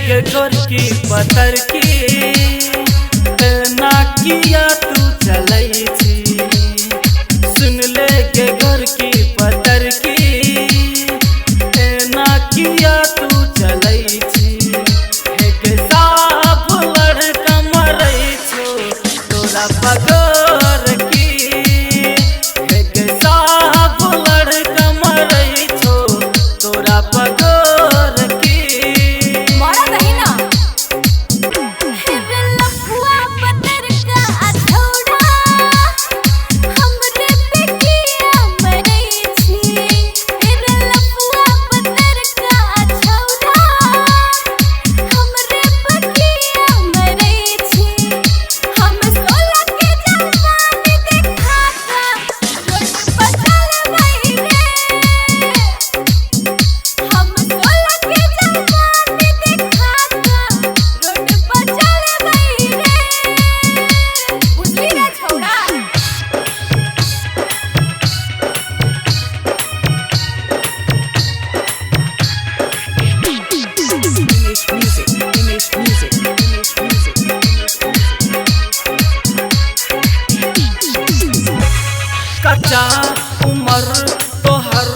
के गोर की पतर की ना किया तू चलई थी। सुन ले के गोर की पतर की ना किया तू चलई थी। एक साफ लड़का मरई छो तोरा पगोर की। एक साफ लड़का मरई छो तोरा पगोर कच्चा उमर तोहर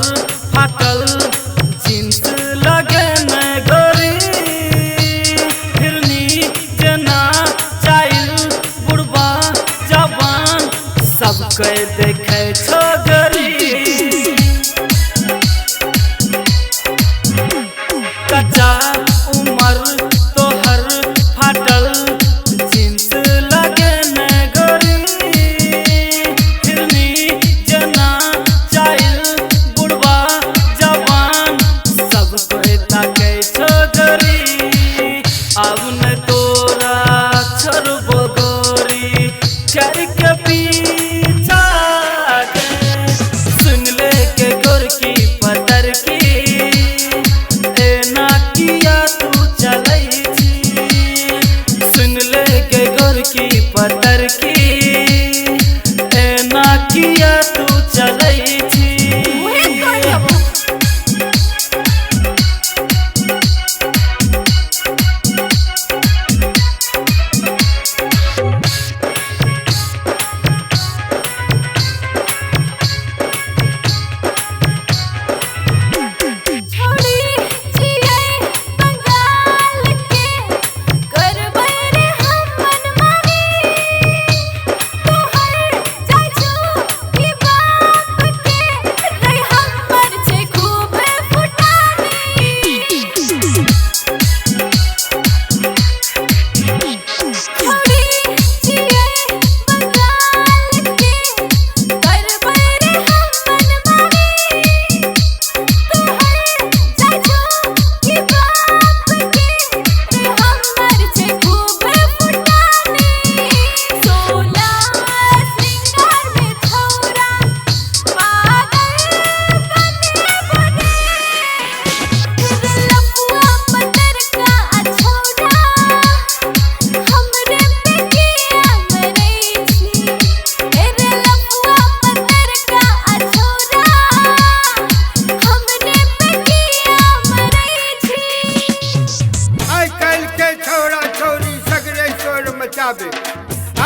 फाटल जींस लगे न गोरी। हिरनी जना चाइल बुढ़बा जवान सबके देखे छो गरी। कच्चा उमर तोहर फाटल जींस लगे न गोरी। अब न तोरा छोड़बो गोरी करके पीछा गे। सुन ले के गोर की पतर की ना किया तू चलई थी। सुन ले के गोर की पतर की ना किया तू चलई थी।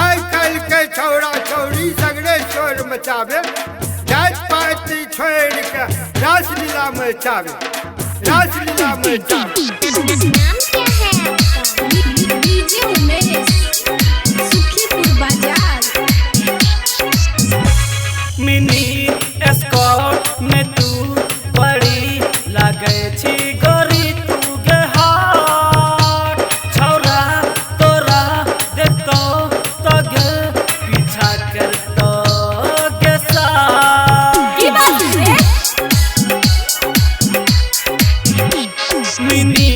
आज कल के छौड़ा छौड़ी सगरे शोर मचावे। जात पाती छोड़ के रासलीला मचावे। रासलीला मचावे। नाम क्या है आपका? डीजे उमेश, सुखीपुर बाजार। मिनी एस्कॉर्ट में तू बड़ी लागे छी गोरी तू गे हाट। छौरा तोरा देखो तो गे पीछा करतो गे साथ। की बात है? मिनी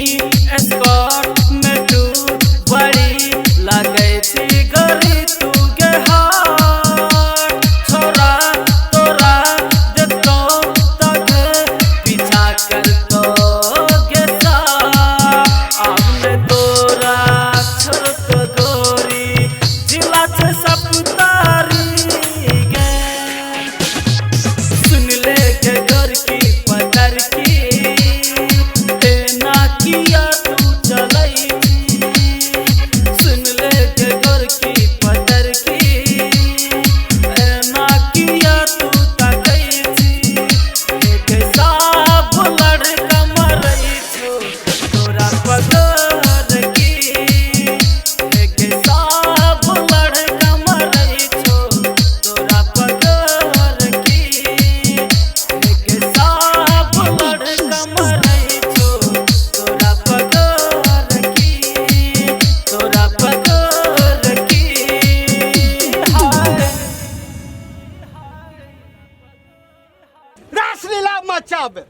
मचावे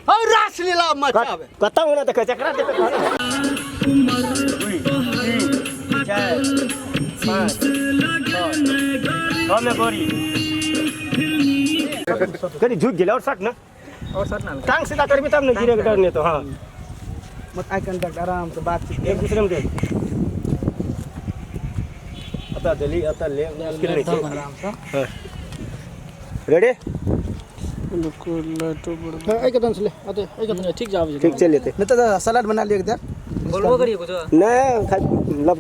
और रासलीला मचावे। कता होना देखे चकरा देखे कहना 4 5 में गोरी करी झुक गेले और सट ना टांग सीधा करबी तब न गिरे के डर नहीं तो हां मत आई कांटेक्ट आराम से बातचीत एक दूसरे में दे अता दिल्ली अता ले मुश्किल नहीं है आराम से रेडी एकदम से ले आते एकदम ठीक जाओ ठीक चल लेते नहीं तो सलाद बना लिए इधर नहीं